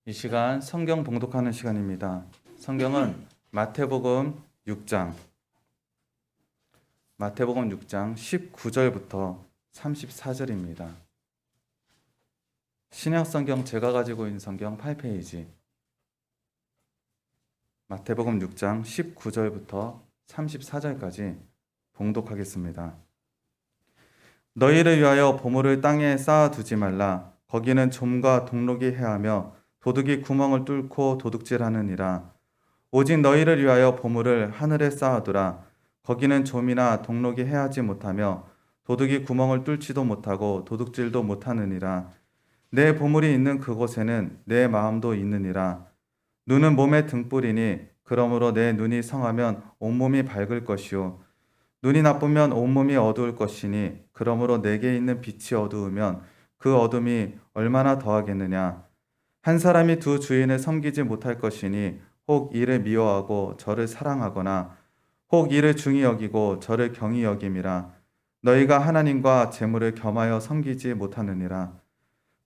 이 시간 성경 봉독하는 시간입니다. 성경은 마태복음 6장 19절부터 34절입니다. 신약 성경 제가 가지고 있는 성경 8페이지 마태복음 6장 19절부터 34절까지 봉독하겠습니다. 너희를 위하여 보물을 땅에 쌓아두지 말라. 거기는 좀과 동록이 해하며 도둑이 구멍을 뚫고 도둑질하느니라. 오직 너희를 위하여 보물을 하늘에 쌓아두라. 거기는 좀이나 동록이 해하지 못하며 도둑이 구멍을 뚫지도 못하고 도둑질도 못하느니라. 내 보물이 있는 그곳에는 내 마음도 있느니라. 눈은 몸의 등불이니 그러므로 내 눈이 성하면 온몸이 밝을 것이요 눈이 나쁘면 온몸이 어두울 것이니 그러므로 내게 있는 빛이 어두우면 그 어둠이 얼마나 더하겠느냐. 한 사람이 두 주인을 섬기지 못할 것이니 혹 이를 미워하고 저를 사랑하거나 혹 이를 중히 여기고 저를 경히 여김이라. 너희가 하나님과 재물을 겸하여 섬기지 못하느니라.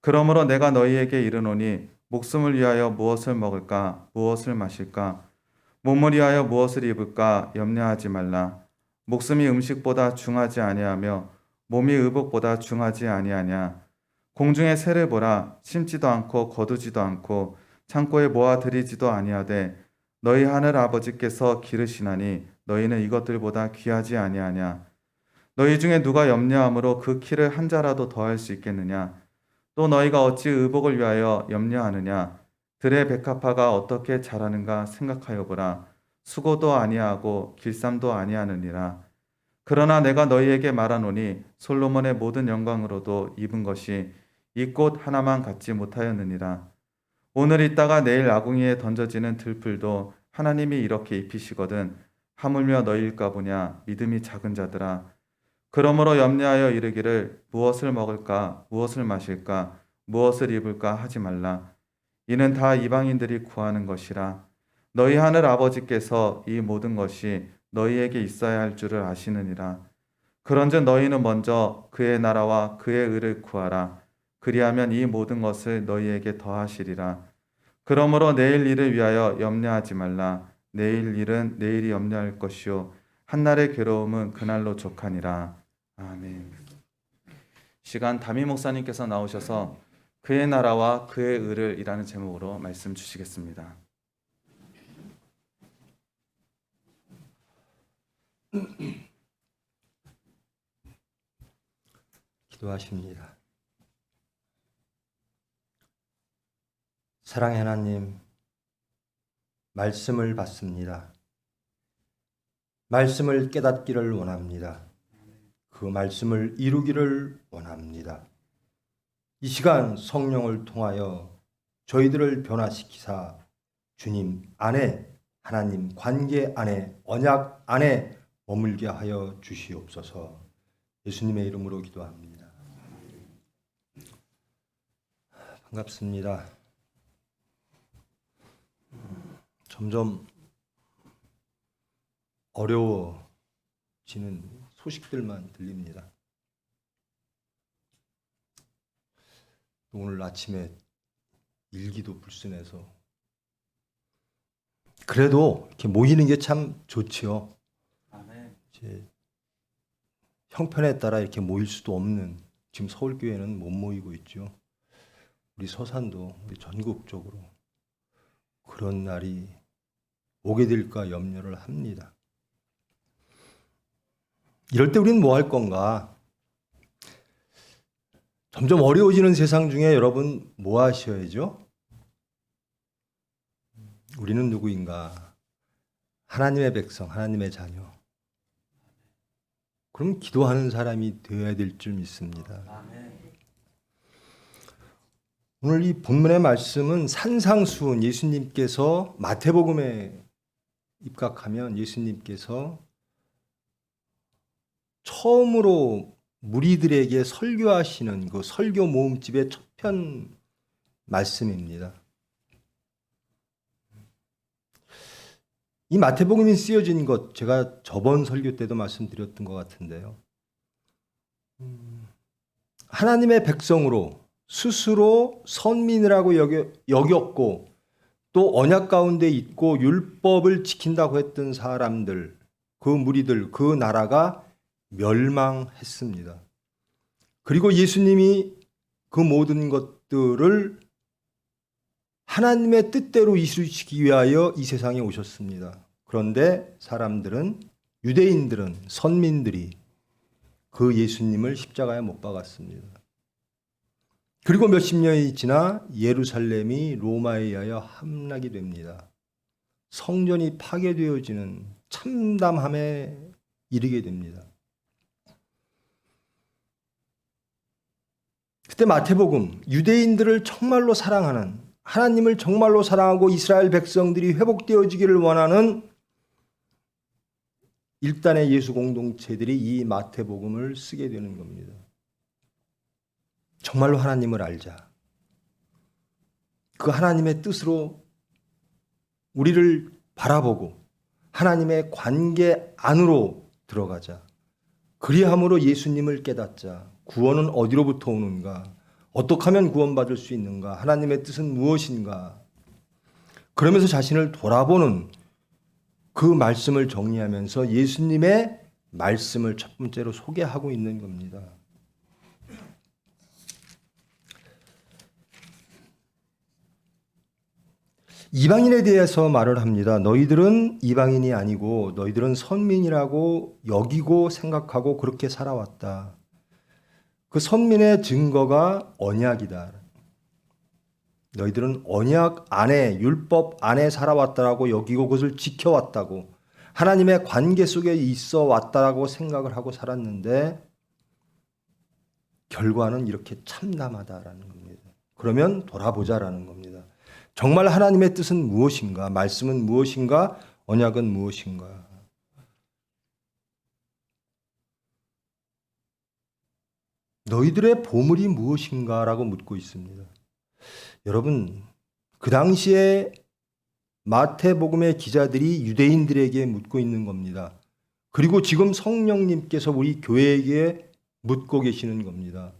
그러므로 내가 너희에게 이르노니 목숨을 위하여 무엇을 먹을까 무엇을 마실까 몸을 위하여 무엇을 입을까 염려하지 말라. 목숨이 음식보다 중하지 아니하며 몸이 의복보다 중하지 아니하냐. 공중의 새를 보라. 심지도 않고 거두지도 않고 창고에 모아 들이지도 아니하되 너희 하늘 아버지께서 기르시나니 너희는 이것들보다 귀하지 아니하냐. 너희 중에 누가 염려함으로 그 키를 한 자라도 더할 수 있겠느냐. 또 너희가 어찌 의복을 위하여 염려하느냐. 들의 백합화가 어떻게 자라는가 생각하여 보라. 수고도 아니하고 길쌈도 아니하느니라. 그러나 내가 너희에게 말하노니 솔로몬의 모든 영광으로도 입은 것이 이 꽃 하나만 갖지 못하였느니라. 오늘 있다가 내일 아궁이에 던져지는 들풀도 하나님이 이렇게 입히시거든 하물며 너희일까 보냐. 믿음이 작은 자들아. 그러므로 염려하여 이르기를 무엇을 먹을까 무엇을 마실까 무엇을 입을까 하지 말라. 이는 다 이방인들이 구하는 것이라. 너희 하늘 아버지께서 이 모든 것이 너희에게 있어야 할 줄을 아시느니라. 그런즉 너희는 먼저 그의 나라와 그의 의를 구하라. 그리하면 이 모든 것을 너희에게 더하시리라. 그러므로 내일 일을 위하여 염려하지 말라. 내일 일은 내일이 염려할 것이요 한날의 괴로움은 그날로 족하니라. 아멘. 시간 담임 목사님께서 나오셔서 그의 나라와 그의 의를 이라는 제목으로 말씀 주시겠습니다. 기도하십니다. 사랑의 하나님, 말씀을 받습니다. 말씀을 깨닫기를 원합니다. 그 말씀을 이루기를 원합니다. 이 시간 성령을 통하여 저희들을 변화시키사 주님 안에, 하나님 관계 안에, 언약 안에 머물게 하여 주시옵소서. 예수님의 이름으로 기도합니다. 반갑습니다. 점점 어려워지는 소식들만 들립니다. 오늘 아침에 일기도 불순해서 그래도 이렇게 모이는 게 참 좋지요. 아멘. 이제 형편에 따라 이렇게 모일 수도 없는 지금 서울교회는 못 모이고 있죠. 우리 서산도 우리 전국적으로 그런 날이 오게 될까 염려를 합니다. 이럴 때 우리는 뭐 할 건가? 점점 어려워지는 세상 중에 여러분 뭐 하셔야죠? 우리는 누구인가? 하나님의 백성, 하나님의 자녀. 그럼 기도하는 사람이 되어야 될 줄 믿습니다. 아멘. 오늘 이 본문의 말씀은 산상수훈, 예수님께서 마태복음에 입각하면 예수님께서 처음으로 무리들에게 설교하시는 그 설교 모음집의 첫 편 말씀입니다. 이 마태복음이 쓰여진 것, 제가 저번 설교 때도 말씀드렸던 것 같은데요. 하나님의 백성으로 스스로 선민이라고 여겼고 또 언약 가운데 있고 율법을 지킨다고 했던 사람들, 그 무리들, 그 나라가 멸망했습니다. 그리고 예수님이 그 모든 것들을 하나님의 뜻대로 이루시기 위하여 이 세상에 오셨습니다. 그런데 사람들은, 유대인들은, 선민들이 그 예수님을 십자가에 못 박았습니다. 그리고 몇십 년이 지나 예루살렘이 로마에 의하여 함락이 됩니다. 성전이 파괴되어지는 참담함에 이르게 됩니다. 그때 마태복음, 유대인들을 정말로 사랑하는, 하나님을 정말로 사랑하고 이스라엘 백성들이 회복되어지기를 원하는 일단의 예수 공동체들이 이 마태복음을 쓰게 되는 겁니다. 정말로 하나님을 알자. 그 하나님의 뜻으로 우리를 바라보고 하나님의 관계 안으로 들어가자. 그리함으로 예수님을 깨닫자. 구원은 어디로부터 오는가? 어떻게 하면 구원받을 수 있는가? 하나님의 뜻은 무엇인가? 그러면서 자신을 돌아보는 그 말씀을 정리하면서 예수님의 말씀을 첫 번째로 소개하고 있는 겁니다. 이방인에 대해서 말을 합니다. 너희들은 이방인이 아니고 너희들은 선민이라고 여기고 생각하고 그렇게 살아왔다. 그 선민의 증거가 언약이다. 너희들은 언약 안에, 율법 안에 살아왔다라고 여기고 그것을 지켜왔다고, 하나님의 관계 속에 있어 왔다라고 생각을 하고 살았는데 결과는 이렇게 참담하다라는 겁니다. 그러면 돌아보자라는 겁니다. 정말 하나님의 뜻은 무엇인가? 말씀은 무엇인가? 언약은 무엇인가? 너희들의 보물이 무엇인가? 라고 묻고 있습니다. 여러분, 그 당시에 마태복음의 기자들이 유대인들에게 묻고 있는 겁니다. 그리고 지금 성령님께서 우리 교회에게 묻고 계시는 겁니다.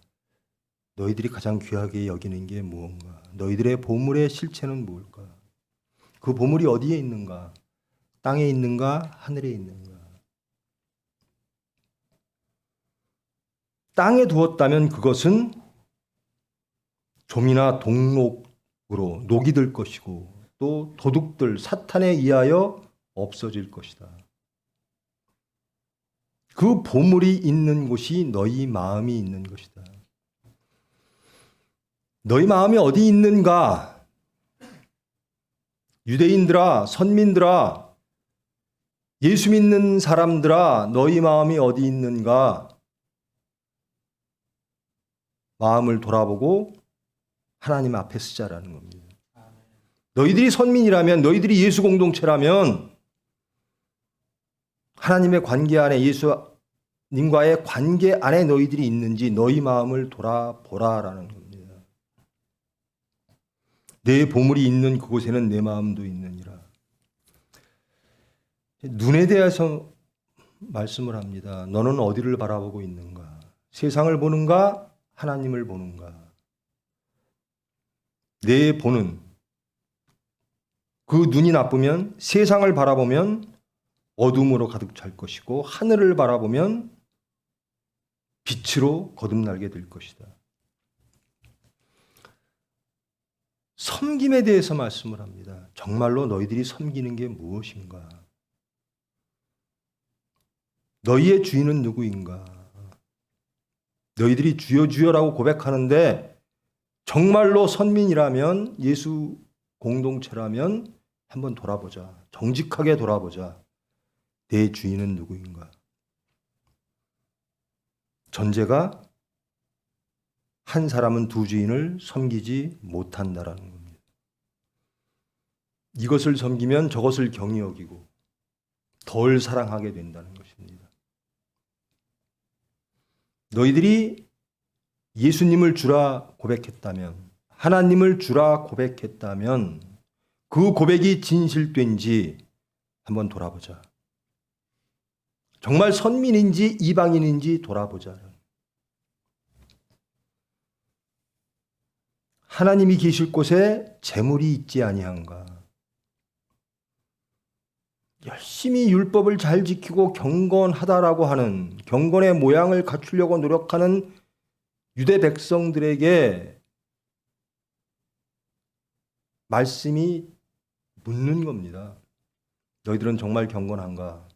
너희들이 가장 귀하게 여기는 게 무언가? 너희들의 보물의 실체는 무엇일까? 그 보물이 어디에 있는가? 땅에 있는가? 하늘에 있는가? 땅에 두었다면 그것은 좀이나 동록으로 녹이 들 것이고 또 도둑들, 사탄에 의하여 없어질 것이다. 그 보물이 있는 곳이 너희 마음이 있는 것이다. 너희 마음이 어디 있는가? 유대인들아, 선민들아, 예수 믿는 사람들아, 너희 마음이 어디 있는가? 마음을 돌아보고 하나님 앞에 쓰자라는 겁니다. 너희들이 선민이라면, 너희들이 예수 공동체라면 하나님의 관계 안에, 예수님과의 관계 안에 너희들이 있는지 너희 마음을 돌아보라라는 겁니다. 내 보물이 있는 그곳에는 내 마음도 있느니라. 눈에 대해서 말씀을 합니다. 너는 어디를 바라보고 있는가? 세상을 보는가? 하나님을 보는가? 내 보는 그 눈이 나쁘면 세상을 바라보면 어둠으로 가득 찰 것이고 하늘을 바라보면 빛으로 거듭나게 될 것이다. 섬김에 대해서 말씀을 합니다. 정말로 너희들이 섬기는 게 무엇인가? 너희의 주인은 누구인가? 너희들이 주여 주여라고 고백하는데 정말로 선민이라면, 예수 공동체라면 한번 돌아보자. 정직하게 돌아보자. 내 주인은 누구인가? 전제가 한 사람은 두 주인을 섬기지 못한다라는 겁니다. 이것을 섬기면 저것을 경히 여기고 덜 사랑하게 된다는 것입니다. 너희들이 예수님을 주라 고백했다면, 하나님을 주라 고백했다면 그 고백이 진실된지 한번 돌아보자. 정말 선민인지 이방인인지 돌아보자. 하나님이 계실 곳에 재물이 있지 아니한가. 열심히 율법을 잘 지키고 경건하다라고 하는, 경건의 모양을 갖추려고 노력하는 유대 백성들에게 말씀이 묻는 겁니다. 너희들은 정말 경건한가?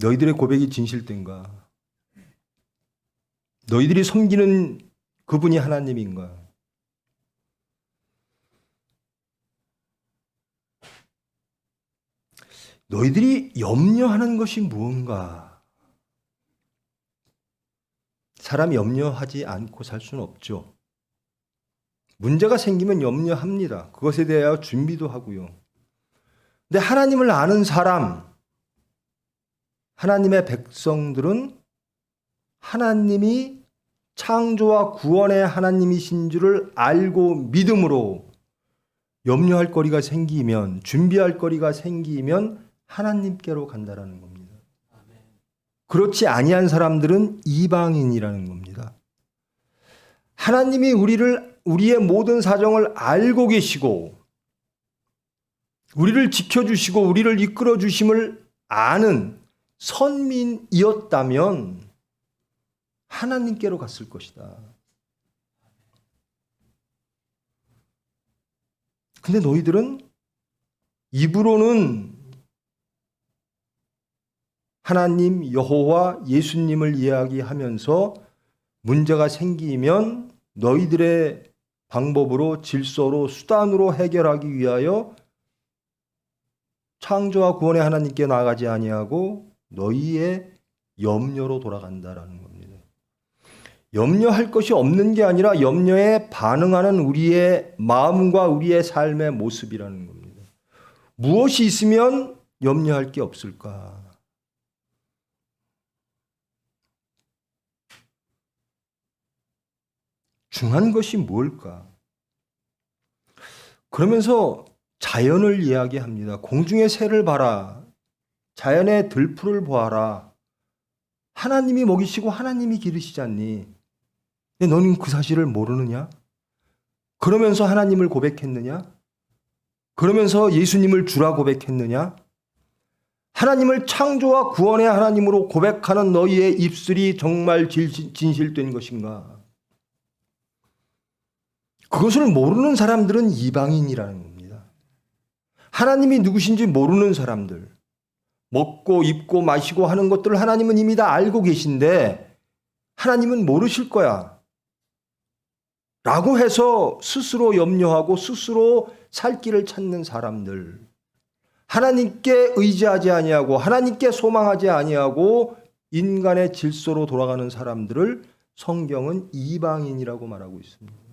너희들의 고백이 진실된가? 너희들이 섬기는 그분이 하나님인가? 너희들이 염려하는 것이 무언가? 사람이 염려하지 않고 살 수는 없죠. 문제가 생기면 염려합니다. 그것에 대하여 준비도 하고요. 근데 하나님을 아는 사람, 하나님의 백성들은 하나님이 창조와 구원의 하나님이신 줄을 알고 믿음으로 염려할 거리가 생기면, 준비할 거리가 생기면 하나님께로 간다라는 겁니다. 그렇지 아니한 사람들은 이방인이라는 겁니다. 하나님이 우리의 모든 사정을 알고 계시고 우리를 지켜주시고 우리를 이끌어 주심을 아는 선민이었다면 하나님께로 갔을 것이다. 근데 너희들은 입으로는 하나님, 여호와, 예수님을 이야기하면서 문제가 생기면 너희들의 방법으로, 질서로, 수단으로 해결하기 위하여 창조와 구원의 하나님께 나아가지 아니하고 너희의 염려로 돌아간다라는 겁니다. 염려할 것이 없는 게 아니라 염려에 반응하는 우리의 마음과 우리의 삶의 모습이라는 겁니다. 무엇이 있으면 염려할 게 없을까? 중요한 것이 뭘까? 그러면서 자연을 이야기합니다. 공중의 새를 봐라. 자연의 들풀을 보아라. 하나님이 먹이시고 하나님이 기르시지 않니? 근데 너는 그 사실을 모르느냐? 그러면서 하나님을 고백했느냐? 그러면서 예수님을 주라 고백했느냐? 하나님을 창조와 구원의 하나님으로 고백하는 너희의 입술이 정말 진실된 것인가? 그것을 모르는 사람들은 이방인이라는 겁니다. 하나님이 누구신지 모르는 사람들, 먹고 입고 마시고 하는 것들을 하나님은 이미 다 알고 계신데 하나님은 모르실 거야 라고 해서 스스로 염려하고 스스로 살 길을 찾는 사람들, 하나님께 의지하지 아니하고 하나님께 소망하지 아니하고 인간의 질서로 돌아가는 사람들을 성경은 이방인이라고 말하고 있습니다.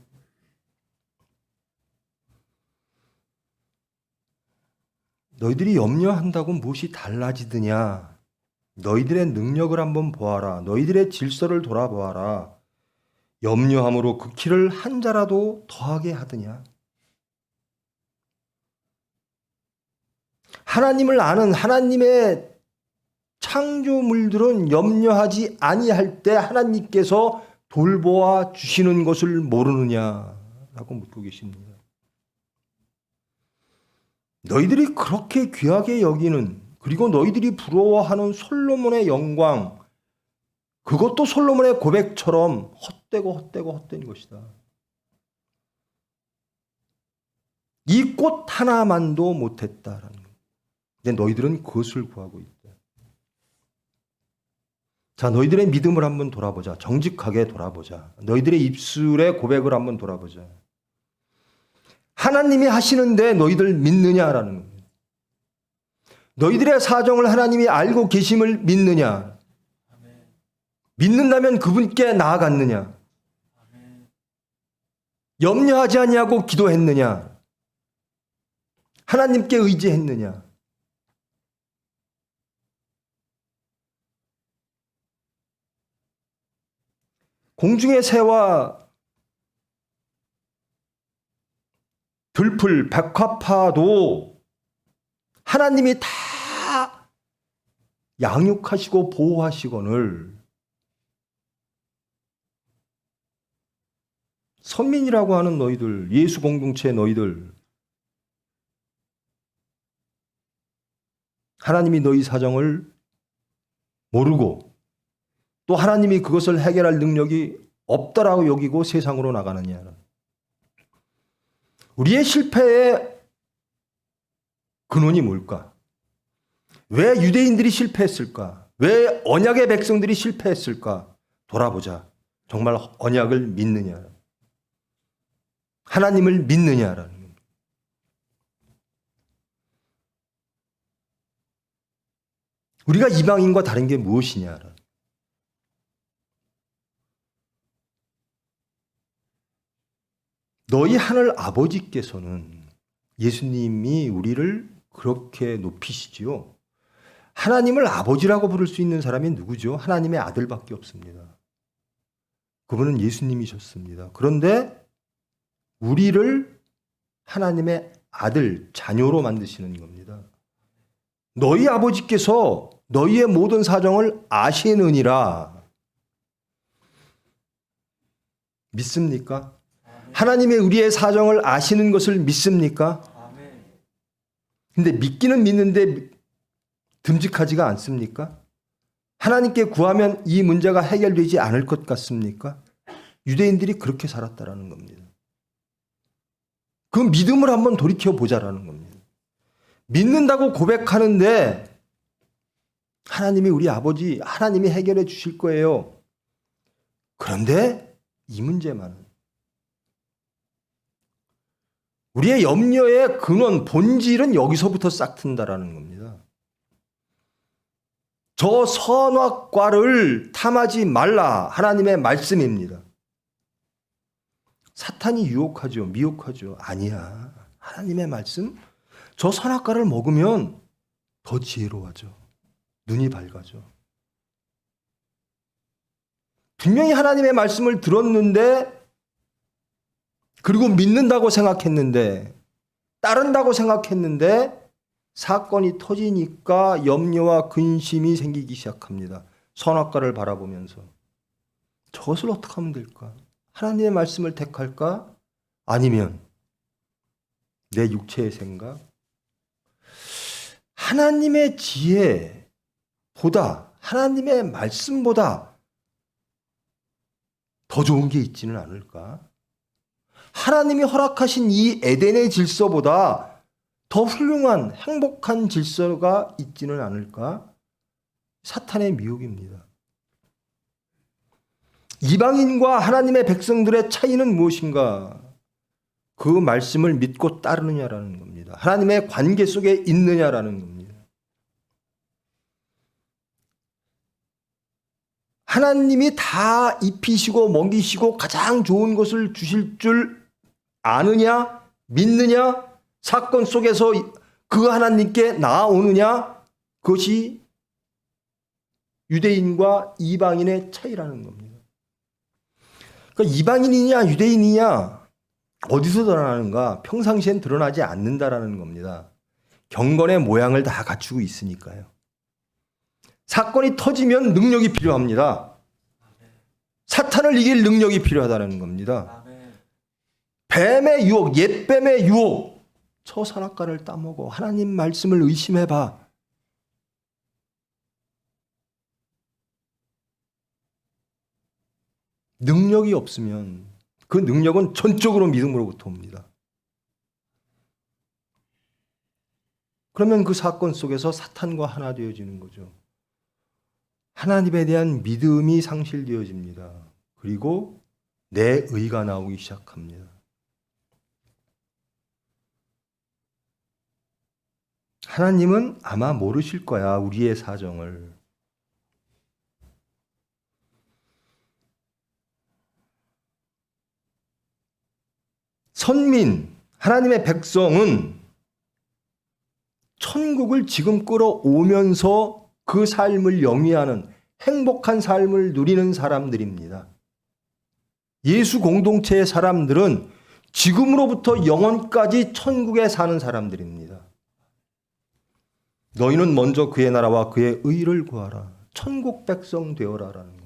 너희들이 염려한다고 무엇이 달라지느냐? 너희들의 능력을 한번 보아라. 너희들의 질서를 돌아보아라. 염려함으로 그 키를 한 자라도 더하게 하느냐? 하나님을 아는 하나님의 창조물들은 염려하지 아니할 때 하나님께서 돌보아 주시는 것을 모르느냐라고 묻고 계십니다. 너희들이 그렇게 귀하게 여기는, 그리고 너희들이 부러워하는 솔로몬의 영광, 그것도 솔로몬의 고백처럼 헛된 것이다. 이 꽃 하나만도 못했다라는 거예요. 근데 너희들은 그것을 구하고 있다. 자, 너희들의 믿음을 한번 돌아보자. 정직하게 돌아보자. 너희들의 입술의 고백을 한번 돌아보자. 하나님이 하시는데 너희들 믿느냐라는 거예요. 너희들의 사정을 하나님이 알고 계심을 믿느냐? 믿는다면 그분께 나아갔느냐? 염려하지 아니하고 기도했느냐? 하나님께 의지했느냐? 공중의 새와 들풀, 백화파도 하나님이 다 양육하시고 보호하시거늘 선민이라고 하는 너희들, 예수 공동체의 너희들, 하나님이 너희 사정을 모르고 또 하나님이 그것을 해결할 능력이 없다라고 여기고 세상으로 나가느냐. 우리의 실패의 근원이 뭘까? 왜 유대인들이 실패했을까? 왜 언약의 백성들이 실패했을까? 돌아보자. 정말 언약을 믿느냐? 하나님을 믿느냐라는 겁니다. 우리가 이방인과 다른 게 무엇이냐? 너희 하늘 아버지께서는, 예수님이 우리를 그렇게 높이시지요. 하나님을 아버지라고 부를 수 있는 사람이 누구죠? 하나님의 아들밖에 없습니다. 그분은 예수님이셨습니다. 그런데 우리를 하나님의 아들, 자녀로 만드시는 겁니다. 너희 아버지께서 너희의 모든 사정을 아시느니라. 믿습니까? 하나님의 우리의 사정을 아시는 것을 믿습니까? 근데 믿기는 믿는데 듬직하지가 않습니까? 하나님께 구하면 이 문제가 해결되지 않을 것 같습니까? 유대인들이 그렇게 살았다라는 겁니다. 그 믿음을 한번 돌이켜 보자라는 겁니다. 믿는다고 고백하는데 하나님이 우리 아버지, 하나님이 해결해 주실 거예요. 그런데 이 문제만은 우리의 염려의 근원, 본질은 여기서부터 싹 튼다라는 겁니다. 저 선악과를 탐하지 말라, 하나님의 말씀입니다. 사탄이 유혹하죠, 미혹하죠. 아니야, 하나님의 말씀. 저 선악과를 먹으면 더 지혜로워져. 눈이 밝아져. 분명히 하나님의 말씀을 들었는데, 그리고 믿는다고 생각했는데, 따른다고 생각했는데 사건이 터지니까 염려와 근심이 생기기 시작합니다. 선악과를 바라보면서 저것을 어떻게 하면 될까? 하나님의 말씀을 택할까? 아니면 내 육체의 생각? 하나님의 지혜보다, 하나님의 말씀보다 더 좋은 게 있지는 않을까? 하나님이 허락하신 이 에덴의 질서보다 더 훌륭한 행복한 질서가 있지는 않을까? 사탄의 미혹입니다. 이방인과 하나님의 백성들의 차이는 무엇인가? 그 말씀을 믿고 따르느냐라는 겁니다. 하나님의 관계 속에 있느냐라는 겁니다. 하나님이 다 입히시고 먹이시고 가장 좋은 것을 주실 줄 아느냐? 믿느냐? 사건 속에서 그 하나님께 나아오느냐? 그것이 유대인과 이방인의 차이라는 겁니다. 그러니까 이방인이냐 유대인이냐 어디서 드러나는가? 평상시엔 드러나지 않는다라는 겁니다. 경건의 모양을 다 갖추고 있으니까요. 사건이 터지면 능력이 필요합니다. 사탄을 이길 능력이 필요하다는 겁니다. 뱀의 유혹, 옛뱀의 유혹, 저 선악과를 따먹어 하나님 말씀을 의심해봐. 능력이 없으면 그 능력은 전적으로 믿음으로부터 옵니다. 그러면 그 사건 속에서 사탄과 하나 되어지는 거죠. 하나님에 대한 믿음이 상실되어집니다. 그리고 내 의가 나오기 시작합니다. 하나님은 아마 모르실 거야, 우리의 사정을. 선민, 하나님의 백성은 천국을 지금 끌어오면서 그 삶을 영위하는 행복한 삶을 누리는 사람들입니다. 예수 공동체의 사람들은 지금으로부터 영원까지 천국에 사는 사람들입니다. 너희는 먼저 그의 나라와 그의 의를 구하라. 천국 백성 되어라라는 겁니다.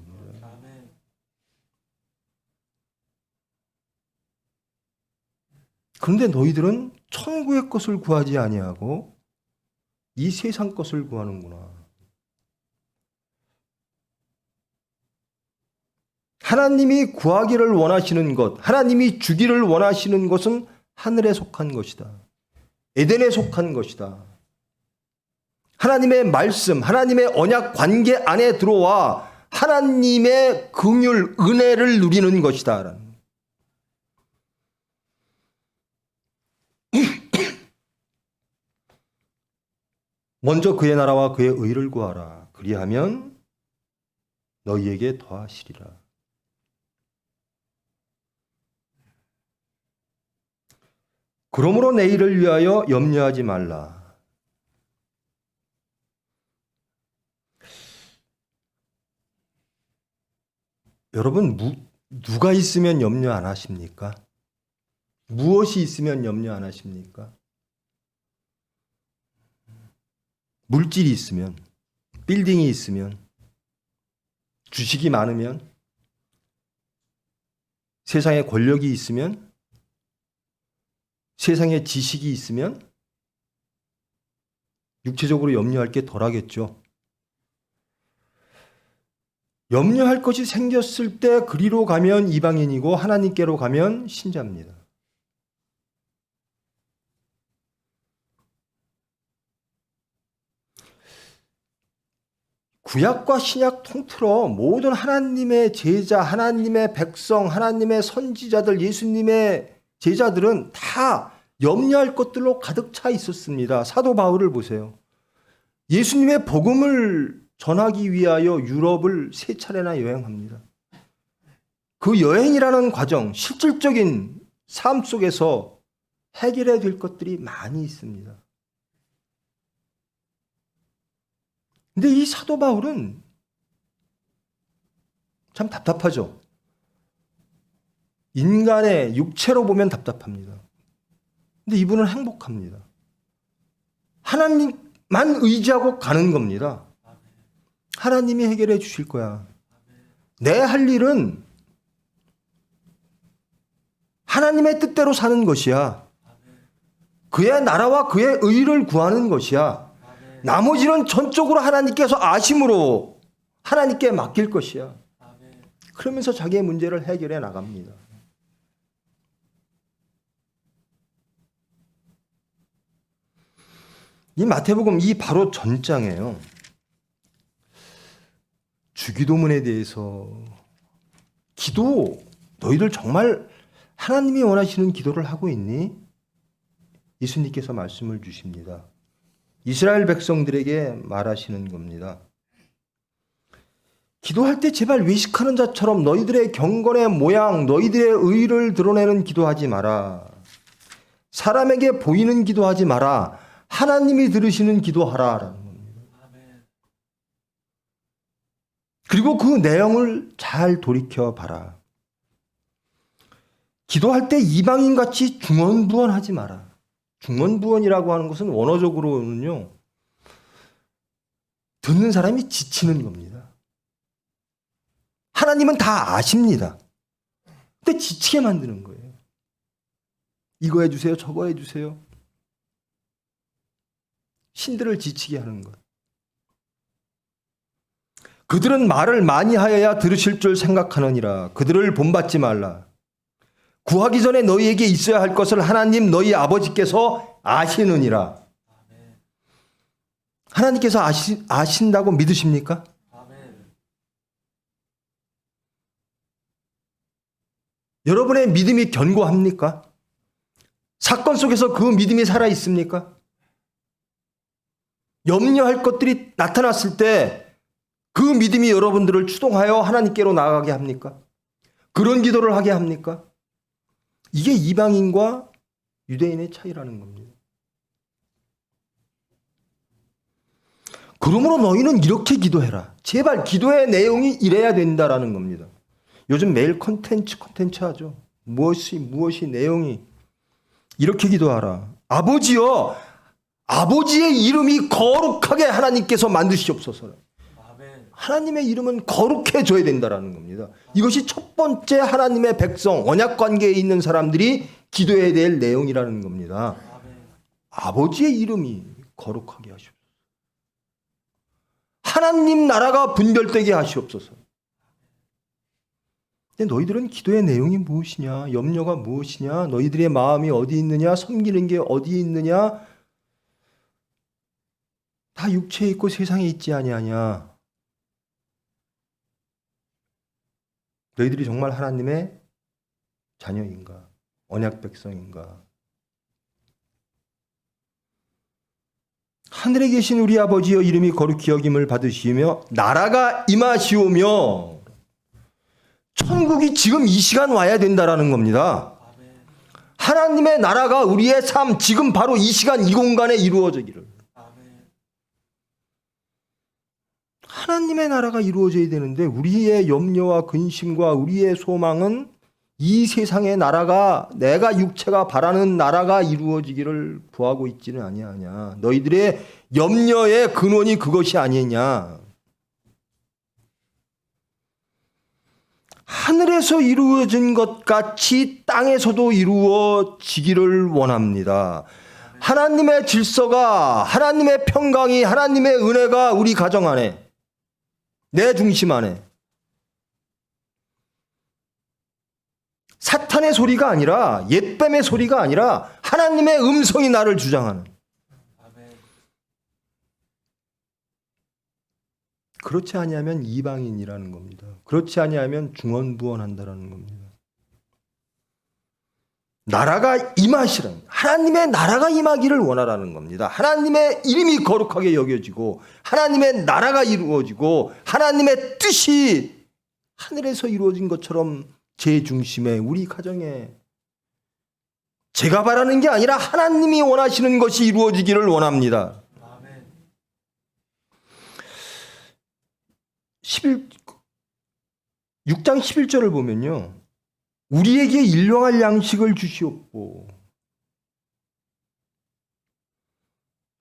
그런데 너희들은 천국의 것을 구하지 아니하고 이 세상 것을 구하는구나. 하나님이 구하기를 원하시는 것, 하나님이 주기를 원하시는 것은 하늘에 속한 것이다. 에덴에 속한 것이다. 하나님의 말씀, 하나님의 언약 관계 안에 들어와 하나님의 긍휼, 은혜를 누리는 것이다. 먼저 그의 나라와 그의 의를 구하라. 그리하면 너희에게 더하시리라. 그러므로 내일을 위하여 염려하지 말라. 여러분, 누가 있으면 염려 안 하십니까? 무엇이 있으면 염려 안 하십니까? 물질이 있으면, 빌딩이 있으면, 주식이 많으면, 세상에 권력이 있으면, 세상에 지식이 있으면 육체적으로 염려할 게 덜하겠죠. 염려할 것이 생겼을 때 그리로 가면 이방인이고 하나님께로 가면 신자입니다. 구약과 신약 통틀어 모든 하나님의 제자, 하나님의 백성, 하나님의 선지자들, 예수님의 제자들은 다 염려할 것들로 가득 차 있었습니다. 사도 바울을 보세요. 예수님의 복음을 전하기 위하여 유럽을 3차례나 여행합니다. 그 여행이라는 과정, 실질적인 삶 속에서 해결해야 될 것들이 많이 있습니다. 근데 이 사도 바울은 참 답답하죠. 인간의 육체로 보면 답답합니다. 근데 이분은 행복합니다. 하나님만 의지하고 가는 겁니다. 하나님이 해결해 주실 거야. 내 할 일은 하나님의 뜻대로 사는 것이야. 그의 나라와 그의 의를 구하는 것이야. 나머지는 전적으로 하나님께서 아심으로 하나님께 맡길 것이야. 그러면서 자기의 문제를 해결해 나갑니다. 이 마태복음 이 바로 전장이에요. 주기도문에 대해서 기도, 너희들 정말 하나님이 원하시는 기도를 하고 있니? 예수님께서 말씀을 주십니다. 이스라엘 백성들에게 말하시는 겁니다. 기도할 때 제발 외식하는 자처럼 너희들의 경건의 모양, 너희들의 의를 드러내는 기도하지 마라. 사람에게 보이는 기도하지 마라. 하나님이 들으시는 기도하라라는 겁니다. 그리고 그 내용을 잘 돌이켜 봐라. 기도할 때 이방인같이 중언부언하지 마라. 중언부언이라고 하는 것은 원어적으로는요, 듣는 사람이 지치는 겁니다. 하나님은 다 아십니다. 근데 지치게 만드는 거예요. 이거 해주세요, 저거 해주세요. 신들을 지치게 하는 것. 그들은 말을 많이 하여야 들으실 줄 생각하느니라. 그들을 본받지 말라. 구하기 전에 너희에게 있어야 할 것을 하나님 너희 아버지께서 아시느니라. 하나님께서 아신다고 믿으십니까? 여러분의 믿음이 견고합니까? 사건 속에서 그 믿음이 살아있습니까? 염려할 것들이 나타났을 때 그 믿음이 여러분들을 추동하여 하나님께로 나아가게 합니까? 그런 기도를 하게 합니까? 이게 이방인과 유대인의 차이라는 겁니다. 그러므로 너희는 이렇게 기도해라. 제발 기도의 내용이 이래야 된다라는 겁니다. 요즘 매일 컨텐츠 하죠. 무엇이 내용이. 이렇게 기도하라. 아버지여, 아버지의 이름이 거룩하게 하나님께서 만드시옵소서. 하나님의 이름은 거룩해져야 된다라는 겁니다. 이것이 첫 번째 하나님의 백성, 언약 관계에 있는 사람들이 기도해야 될 내용이라는 겁니다. 아버지의 이름이 거룩하게 하시옵소서. 하나님 나라가 분별되게 하시옵소서. 근데 너희들은 기도의 내용이 무엇이냐? 염려가 무엇이냐? 너희들의 마음이 어디 있느냐? 섬기는 게 어디 있느냐? 다 육체에 있고 세상에 있지 아니하냐? 너희들이 정말 하나님의 자녀인가? 언약 백성인가? 하늘에 계신 우리 아버지여 이름이 거룩히 여김을 받으시며 나라가 임하시오며 천국이 지금 이 시간 와야 된다라는 겁니다. 하나님의 나라가 우리의 삶 지금 바로 이 시간 이 공간에 이루어지기를. 하나님의 나라가 이루어져야 되는데 우리의 염려와 근심과 우리의 소망은 이 세상의 나라가 내가 육체가 바라는 나라가 이루어지기를 구하고 있지는 아니하냐. 너희들의 염려의 근원이 그것이 아니냐. 하늘에서 이루어진 것 같이 땅에서도 이루어지기를 원합니다. 하나님의 질서가, 하나님의 평강이, 하나님의 은혜가 우리 가정 안에, 내 중심 안에 사탄의 소리가 아니라 옛뱀의 소리가 아니라 하나님의 음성이 나를 주장하는, 그렇지 아니하면 이방인이라는 겁니다. 그렇지 아니하면 중언부언한다라는 겁니다. 나라가 임하시는, 하나님의 나라가 임하기를 원하라는 겁니다. 하나님의 이름이 거룩하게 여겨지고 하나님의 나라가 이루어지고 하나님의 뜻이 하늘에서 이루어진 것처럼 제 중심에 우리 가정에 제가 바라는 게 아니라 하나님이 원하시는 것이 이루어지기를 원합니다. 6장 11절을 보면요. 우리에게 일용할 양식을 주시옵고,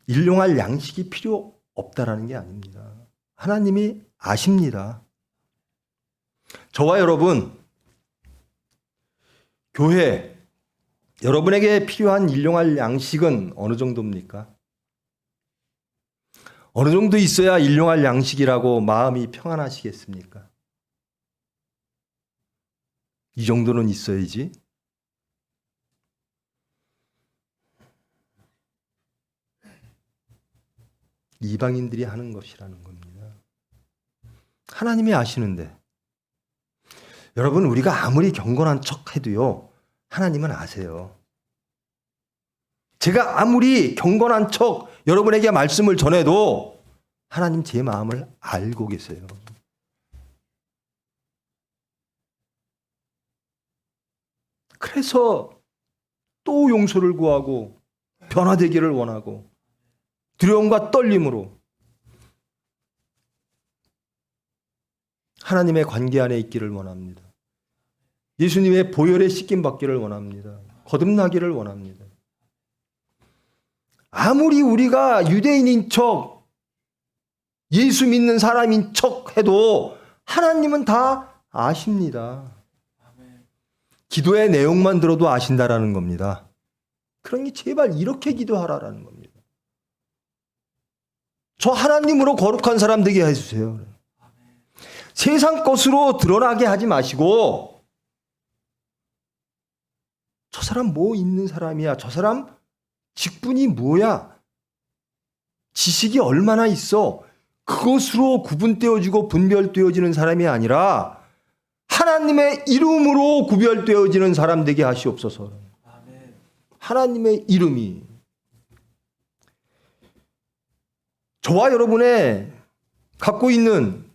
일용할 양식이 필요 없다라는 게 아닙니다. 하나님이 아십니다. 저와 여러분, 교회, 여러분에게 필요한 일용할 양식은 어느 정도입니까? 어느 정도 있어야 일용할 양식이라고 마음이 평안하시겠습니까? 이 정도는 있어야지. 이방인들이 하는 것이라는 겁니다. 하나님이 아시는데, 여러분, 우리가 아무리 경건한 척 해도요, 하나님은 아세요. 제가 아무리 경건한 척 여러분에게 말씀을 전해도 하나님 제 마음을 알고 계세요. 그래서 또 용서를 구하고 변화되기를 원하고 두려움과 떨림으로 하나님의 관계 안에 있기를 원합니다. 예수님의 보혈에 씻김 받기를 원합니다. 거듭나기를 원합니다. 아무리 우리가 유대인인 척, 예수 믿는 사람인 척 해도 하나님은 다 아십니다. 기도의 내용만 들어도 아신다라는 겁니다. 그러니 제발 이렇게 기도하라라는 겁니다. 저 하나님으로 거룩한 사람 되게 해주세요. 세상 것으로 드러나게 하지 마시고, 저 사람 뭐 있는 사람이야? 저 사람 직분이 뭐야? 지식이 얼마나 있어? 그것으로 구분되어지고 분별되어지는 사람이 아니라 하나님의 이름으로 구별되어지는 사람 되게 하시옵소서. 하나님의 이름이 저와 여러분의 갖고 있는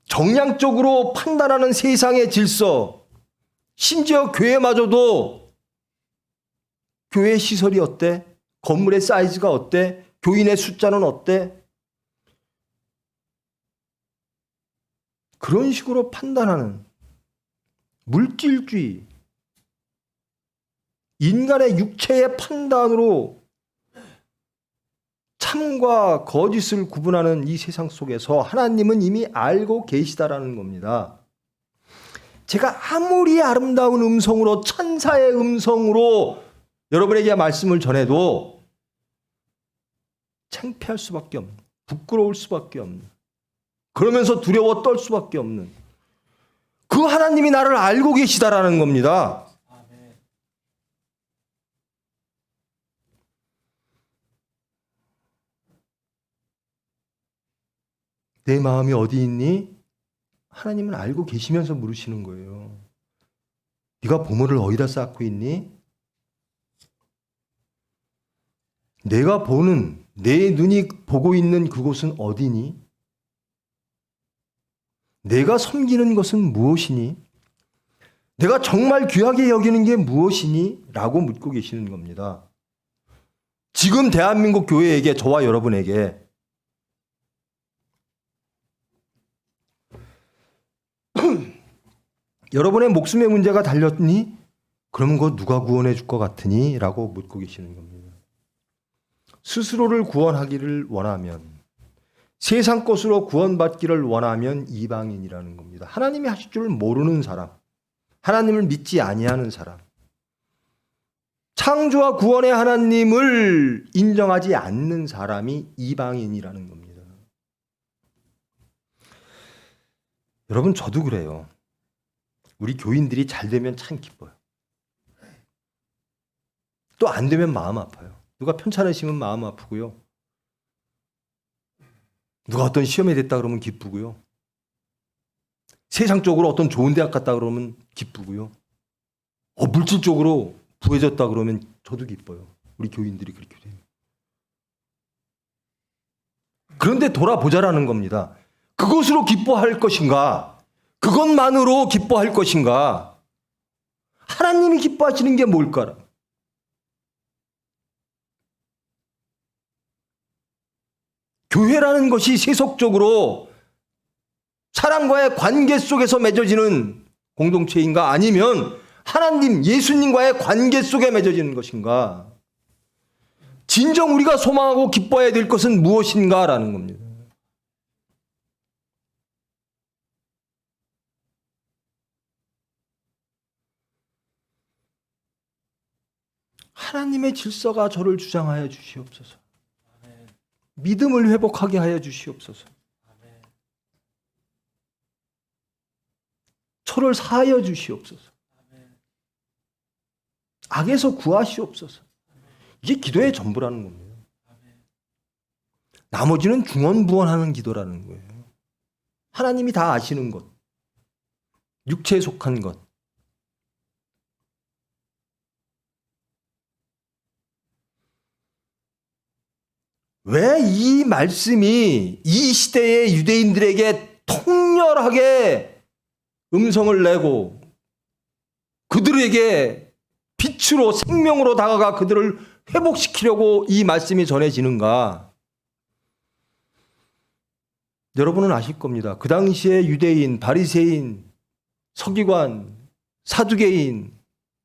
정량적으로 판단하는 세상의 질서, 심지어 교회마저도 교회 시설이 어때? 건물의 사이즈가 어때? 교인의 숫자는 어때? 그런 식으로 판단하는 물질주의, 인간의 육체의 판단으로 참과 거짓을 구분하는 이 세상 속에서 하나님은 이미 알고 계시다라는 겁니다. 제가 아무리 아름다운 음성으로, 천사의 음성으로 여러분에게 말씀을 전해도 창피할 수밖에 없는, 부끄러울 수밖에 없는, 그러면서 두려워 떨 수밖에 없는 그 하나님이 나를 알고 계시다라는 겁니다. 내 마음이 어디 있니? 하나님은 알고 계시면서 물으시는 거예요. 네가 보물을 어디다 쌓고 있니? 내가 보는, 내 눈이 보고 있는 그곳은 어디니? 내가 섬기는 것은 무엇이니? 내가 정말 귀하게 여기는 게 무엇이니? 라고 묻고 계시는 겁니다. 지금 대한민국 교회에게, 저와 여러분에게 여러분의 목숨의 문제가 달렸니? 그러면 그거 누가 구원해 줄 것 같으니? 라고 묻고 계시는 겁니다. 스스로를 구원하기를 원하면, 세상 것으로 구원받기를 원하면 이방인이라는 겁니다. 하나님이 하실 줄 모르는 사람, 하나님을 믿지 아니하는 사람, 창조와 구원의 하나님을 인정하지 않는 사람이 이방인이라는 겁니다. 여러분, 저도 그래요. 우리 교인들이 잘 되면 참 기뻐요. 또 안 되면 마음 아파요. 누가 편찮으시면 마음 아프고요. 누가 어떤 시험에 됐다 그러면 기쁘고요. 세상적으로 어떤 좋은 대학 갔다 그러면 기쁘고요. 물질적으로 부해졌다 그러면 저도 기뻐요. 우리 교인들이 그렇게 돼요. 그런데 돌아보자라는 겁니다. 그것으로 기뻐할 것인가? 그것만으로 기뻐할 것인가? 하나님이 기뻐하시는 게 뭘까? 교회라는 것이 세속적으로 사람과의 관계 속에서 맺어지는 공동체인가? 아니면 하나님, 예수님과의 관계 속에 맺어지는 것인가? 진정 우리가 소망하고 기뻐해야 될 것은 무엇인가? 라는 겁니다. 하나님의 질서가 저를 주장하여 주시옵소서. 믿음을 회복하게 하여 주시옵소서. 저를 사하여 주시옵소서. 악에서 구하시옵소서. 이게 기도의 전부라는 겁니다. 나머지는 중언부언하는 기도라는 거예요. 하나님이 다 아시는 것, 육체에 속한 것. 왜 이 말씀이 이 시대의 유대인들에게 통렬하게 음성을 내고 그들에게 빛으로 생명으로 다가가 그들을 회복시키려고 이 말씀이 전해지는가? 여러분은 아실 겁니다. 그 당시에 유대인, 바리새인, 서기관, 사두개인,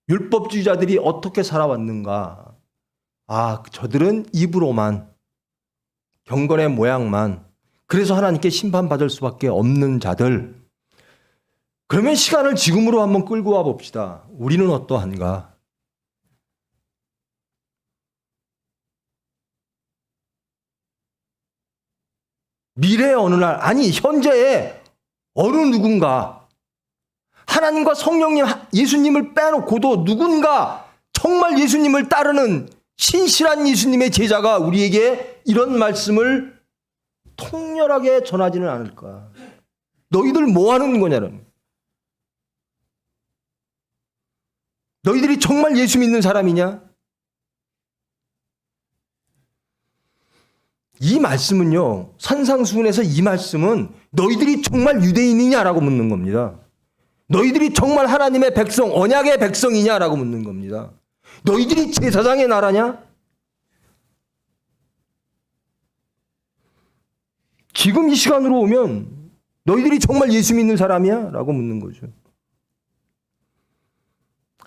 율법주의자들이 어떻게 살아왔는가? 저들은 입으로만, 경건의 모양만, 그래서 하나님께 심판받을 수밖에 없는 자들. 그러면 시간을 지금으로 한번 끌고 와 봅시다. 우리는 어떠한가? 미래의 어느 날, 아니 현재의 어느 누군가, 하나님과 성령님, 예수님을 빼놓고도 누군가 정말 예수님을 따르는 신실한 예수님의 제자가 우리에게 이런 말씀을 통렬하게 전하지는 않을까? 너희들 뭐 하는 거냐는. 너희들이 정말 예수 믿는 사람이냐? 이 말씀은요, 산상수훈에서 이 말씀은 너희들이 정말 유대인이냐라고 묻는 겁니다. 너희들이 정말 하나님의 백성, 언약의 백성이냐라고 묻는 겁니다. 너희들이 제사장의 나라냐? 지금 이 시간으로 오면 너희들이 정말 예수 믿는 사람이야? 라고 묻는 거죠.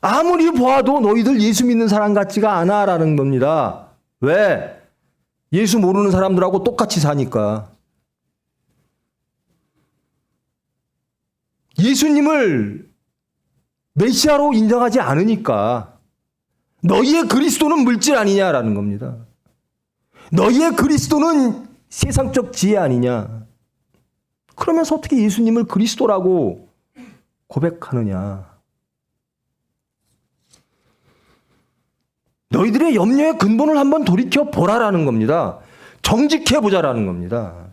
아무리 보아도 너희들 예수 믿는 사람 같지가 않아 라는 겁니다. 왜? 예수 모르는 사람들하고 똑같이 사니까. 예수님을 메시아로 인정하지 않으니까 너희의 그리스도는 물질 아니냐라는 겁니다. 너희의 그리스도는 세상적 지혜 아니냐. 그러면서 어떻게 예수님을 그리스도라고 고백하느냐. 너희들의 염려의 근본을 한번 돌이켜 보라라는 겁니다. 정직해 보자라는 겁니다.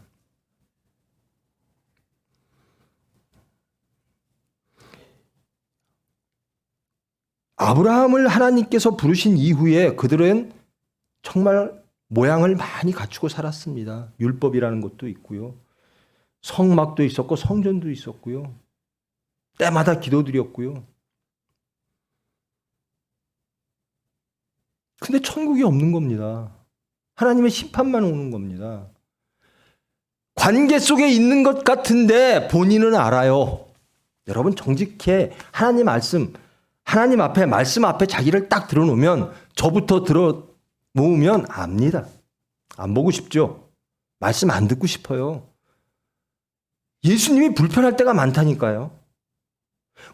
아브라함을 하나님께서 부르신 이후에 그들은 정말 모양을 많이 갖추고 살았습니다. 율법이라는 것도 있고요. 성막도 있었고 성전도 있었고요. 때마다 기도드렸고요. 근데 천국이 없는 겁니다. 하나님의 심판만 오는 겁니다. 관계 속에 있는 것 같은데 본인은 알아요. 여러분 정직해 하나님 앞에 말씀 앞에 자기를 딱 들어놓으면 저부터 들어놓으면 압니다. 안 보고 싶죠? 말씀 안 듣고 싶어요. 예수님이 불편할 때가 많다니까요.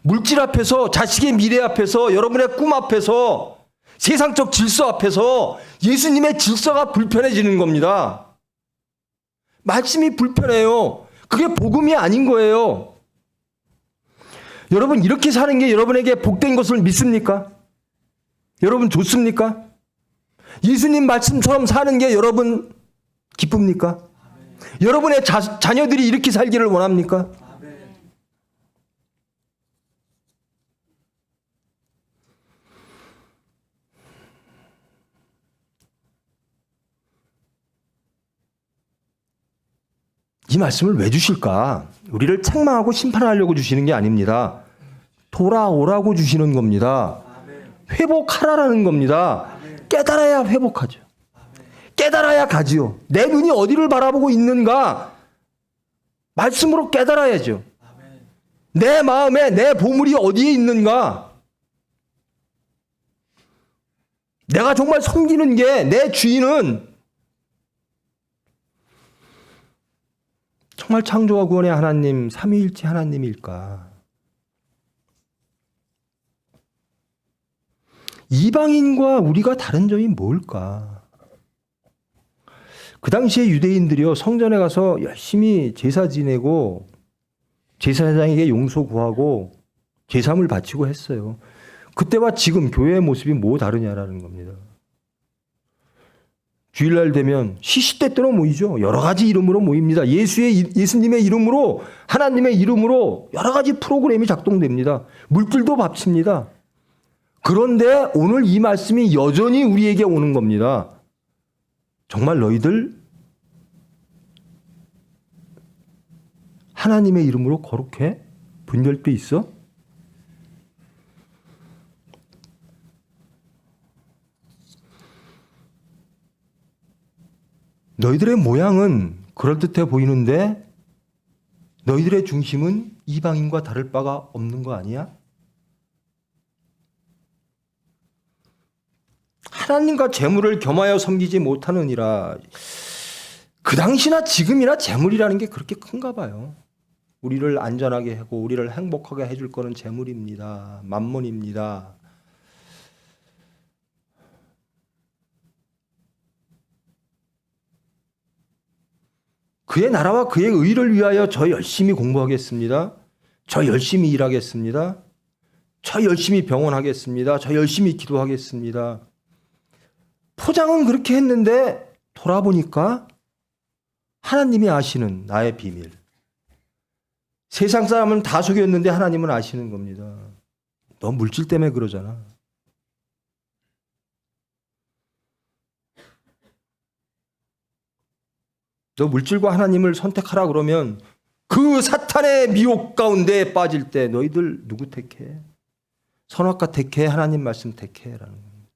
물질 앞에서 자식의 미래 앞에서 여러분의 꿈 앞에서 세상적 질서 앞에서 예수님의 질서가 불편해지는 겁니다. 말씀이 불편해요. 그게 복음이 아닌 거예요. 여러분 이렇게 사는 게 여러분에게 복된 것을 믿습니까? 여러분 좋습니까? 예수님 말씀처럼 사는 게 여러분 기쁩니까? 여러분의 자녀들이 이렇게 살기를 원합니까? 이 말씀을 왜 주실까? 우리를 책망하고 심판하려고 주시는 게 아닙니다. 돌아오라고 주시는 겁니다. 회복하라라는 겁니다. 깨달아야 회복하죠. 깨달아야 가지요. 내 눈이 어디를 바라보고 있는가? 말씀으로 깨달아야죠. 내 마음에 내 보물이 어디에 있는가? 내가 정말 섬기는 게 내 주인은 정말 창조와 구원의 하나님, 삼위일체 하나님일까? 이방인과 우리가 다른 점이 뭘까? 그 당시에 유대인들이요, 성전에 가서 열심히 제사 지내고 제사장에게 용서 구하고 제사물 바치고 했어요. 그때와 지금 교회의 모습이 뭐 다르냐라는 겁니다. 주일날 되면 시시때때로 모이죠. 여러 가지 이름으로 모입니다. 예수님의 이름으로, 하나님의 이름으로 여러 가지 프로그램이 작동됩니다. 물질도 바칩니다. 그런데 오늘 이 말씀이 여전히 우리에게 오는 겁니다. 정말 너희들 하나님의 이름으로 거룩해? 분별돼 있어? 너희들의 모양은 그럴듯해 보이는데 너희들의 중심은 이방인과 다를 바가 없는 거 아니야? 하나님과 재물을 겸하여 섬기지 못하느니라. 그 당시나 지금이나 재물이라는 게 그렇게 큰가 봐요. 우리를 안전하게 하고 우리를 행복하게 해줄 거는 재물입니다. 만몬입니다. 그의 나라와 그의 의를 위하여 저 열심히 공부하겠습니다. 저 열심히 일하겠습니다. 저 열심히 병원하겠습니다. 저 열심히 기도하겠습니다. 포장은 그렇게 했는데 돌아보니까 하나님이 아시는 나의 비밀. 세상 사람은 다 속였는데 하나님은 아시는 겁니다. 너 물질 때문에 그러잖아. 너 물질과 하나님을 선택하라 그러면 그 사탄의 미혹 가운데 빠질 때 너희들 누구 택해? 선악과 택해? 하나님 말씀 택해라는 겁니다.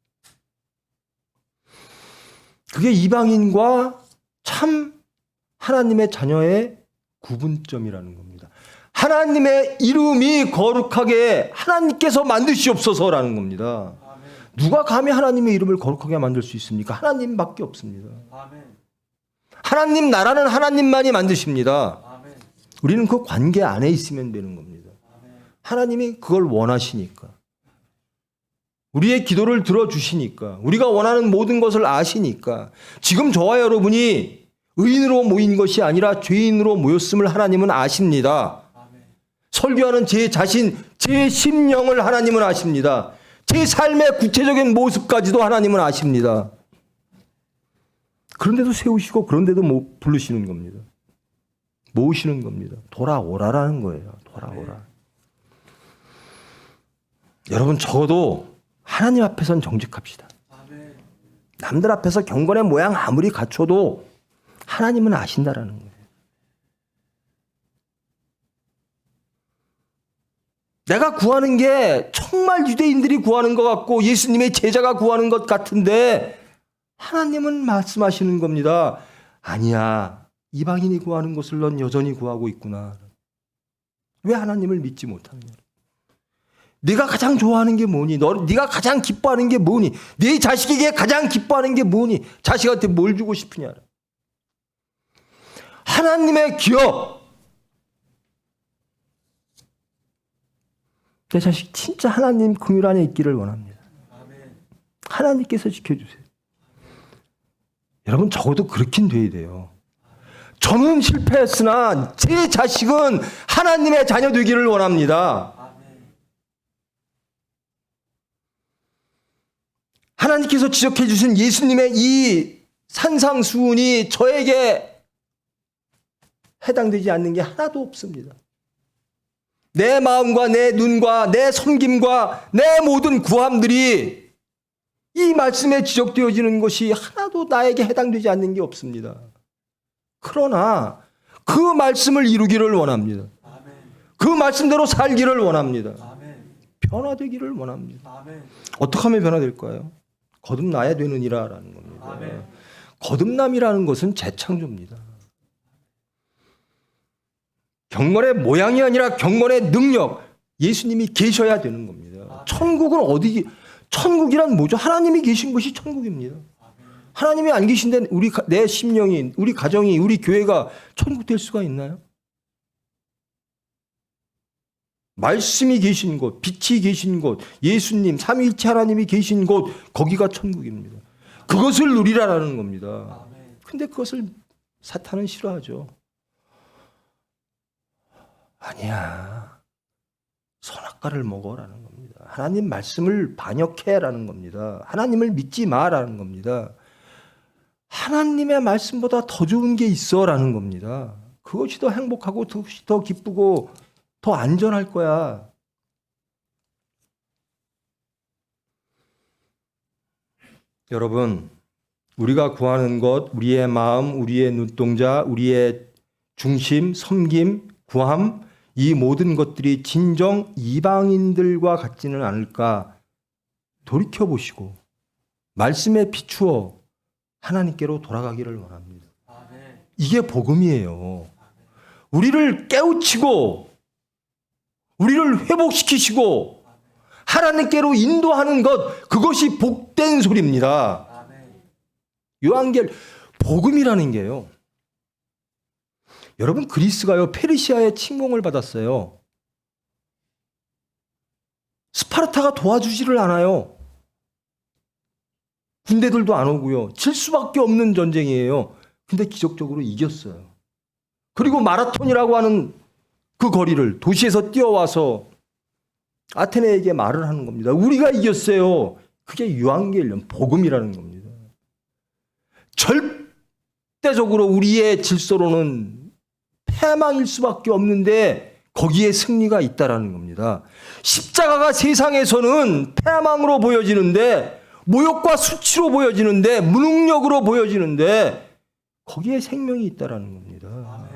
그게 이방인과 참 하나님의 자녀의 구분점이라는 겁니다. 하나님의 이름이 거룩하게 하나님께서 만드시옵소서라는 겁니다. 누가 감히 하나님의 이름을 거룩하게 만들 수 있습니까? 하나님밖에 없습니다. 하나님 나라는 하나님만이 만드십니다. 우리는 그 관계 안에 있으면 되는 겁니다. 하나님이 그걸 원하시니까. 우리의 기도를 들어주시니까. 우리가 원하는 모든 것을 아시니까. 지금 저와 여러분이 의인으로 모인 것이 아니라 죄인으로 모였음을 하나님은 아십니다. 설교하는 제 자신, 제 심령을 하나님은 아십니다. 제 삶의 구체적인 모습까지도 하나님은 아십니다. 그런데도 세우시고 그런데도 부르시는 겁니다. 모으시는 겁니다. 돌아오라라는 거예요. 돌아오라. 여러분 적어도 하나님 앞에선 정직합시다. 남들 앞에서 경건의 모양 아무리 갖춰도 하나님은 아신다라는 거예요. 내가 구하는 게 정말 유대인들이 구하는 것 같고 예수님의 제자가 구하는 것 같은데 하나님은 말씀하시는 겁니다. 아니야. 이방인이 구하는 것을 넌 여전히 구하고 있구나. 왜 하나님을 믿지 못하느냐. 네가 가장 좋아하는 게 뭐니? 네가 가장 기뻐하는 게 뭐니? 네 자식에게 가장 기뻐하는 게 뭐니? 자식한테 뭘 주고 싶으냐? 하나님의 기업. 내 자식 진짜 하나님 긍휼 안에 있기를 원합니다. 하나님께서 지켜주세요. 여러분 적어도 그렇긴 돼야 돼요. 저는 실패했으나 제 자식은 하나님의 자녀 되기를 원합니다. 하나님께서 지적해 주신 예수님의 이 산상수훈이 저에게 해당되지 않는 게 하나도 없습니다. 내 마음과 내 눈과 내 섬김과 내 모든 구함들이 이 말씀에 지적되어지는 것이 하나도 나에게 해당되지 않는 게 없습니다. 그러나 그 말씀을 이루기를 원합니다. 그 말씀대로 살기를 원합니다. 변화되기를 원합니다. 어떻게 하면 변화될까요? 거듭나야 되느니라라는 겁니다. 거듭남이라는 것은 재창조입니다. 경건의 모양이 아니라 경건의 능력, 예수님이 계셔야 되는 겁니다. 천국은 어디, 천국이란 뭐죠? 하나님이 계신 것이 천국입니다. 하나님이 안 계신데 내 심령이, 우리 가정이, 우리 교회가 천국 될 수가 있나요? 말씀이 계신 곳, 빛이 계신 곳, 예수님, 삼위일체 하나님이 계신 곳, 거기가 천국입니다. 그것을 누리라라는 겁니다. 근데 그것을 사탄은 싫어하죠. 아니야. 선악과를 먹어라는 겁니다. 하나님 말씀을 반역해라는 겁니다. 하나님을 믿지 마라는 겁니다. 하나님의 말씀보다 더 좋은 게 있어라는 겁니다. 그것이 더 행복하고 그것이 더 기쁘고 더 안전할 거야. 여러분, 우리가 구하는 것, 우리의 마음, 우리의 눈동자, 우리의 중심, 섬김, 구함, 이 모든 것들이 진정 이방인들과 같지는 않을까 돌이켜보시고 말씀에 비추어 하나님께로 돌아가기를 원합니다. 이게 복음이에요. 우리를 깨우치고 우리를 회복시키시고 하나님께로 인도하는 것, 그것이 복된 소리입니다. 요한계시록 복음이라는 게요. 여러분 그리스가요 페르시아의 침공을 받았어요. 스파르타가 도와주지를 않아요. 군대들도 안 오고요. 질 수밖에 없는 전쟁이에요. 근데 기적적으로 이겼어요. 그리고 마라톤이라고 하는 그 거리를 도시에서 뛰어와서 아테네에게 말을 하는 겁니다. 우리가 이겼어요. 그게 유한계시록 복음이라는 겁니다. 절대적으로 우리의 질서로는 패망일 수밖에 없는데 거기에 승리가 있다라는 겁니다. 십자가가 세상에서는 패망으로 보여지는데, 모욕과 수치로 보여지는데, 무능력으로 보여지는데 거기에 생명이 있다라는 겁니다.